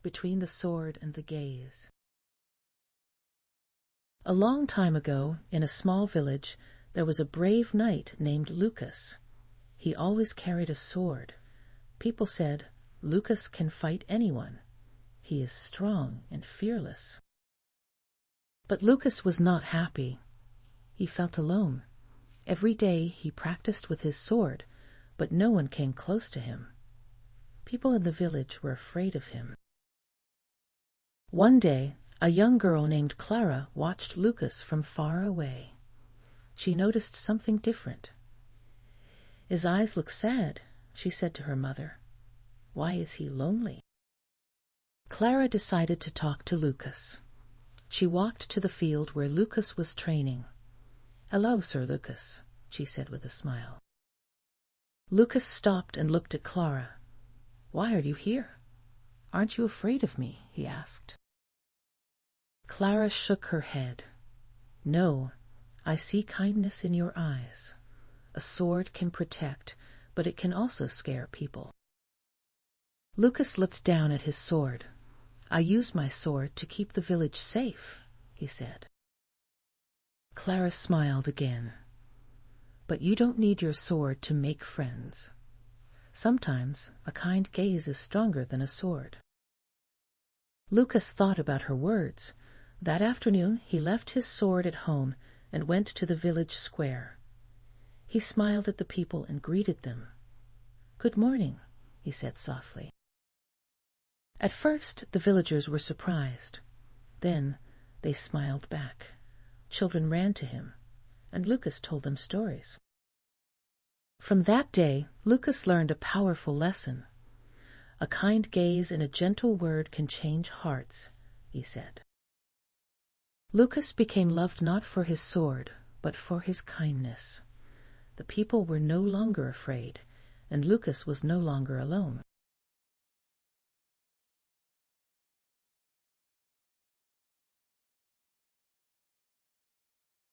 between the sword and the gaze. A long time ago, in a small village, there was a brave knight named Lucas. He always carried a sword. People said, "Lucas can fight anyone. He is strong and fearless." But Lucas was not happy. He felt alone. Every day he practiced with his sword, but no one came close to him. People in the village were afraid of him. One day, a young girl named Clara watched Lucas from far away. She noticed something different. "His eyes look sad," she said to her mother. "Why is he lonely?" Clara decided to talk to Lucas. She walked to the field where Lucas was training. "Hello, Sir Lucas," she said with a smile. Lucas stopped and looked at Clara. "Why are you here? Aren't you afraid of me?" he asked. Clara shook her head. "No, I see kindness in your eyes. A sword can protect, but it can also scare people." Lucas looked down at his sword. "I use my sword to keep the village safe," he said. Clara smiled again. "But you don't need your sword to make friends. Sometimes a kind gaze is stronger than a sword." Lucas thought about her words. That afternoon he left his sword at home and went to the village square. He smiled at the people and greeted them. "Good morning," he said softly. At first the villagers were surprised. Then they smiled back. Children ran to him, and Lucas told them stories. From that day, Lucas learned a powerful lesson. "A kind gaze and a gentle word can change hearts," he said. Lucas became loved not for his sword, but for his kindness. The people were no longer afraid, and Lucas was no longer alone.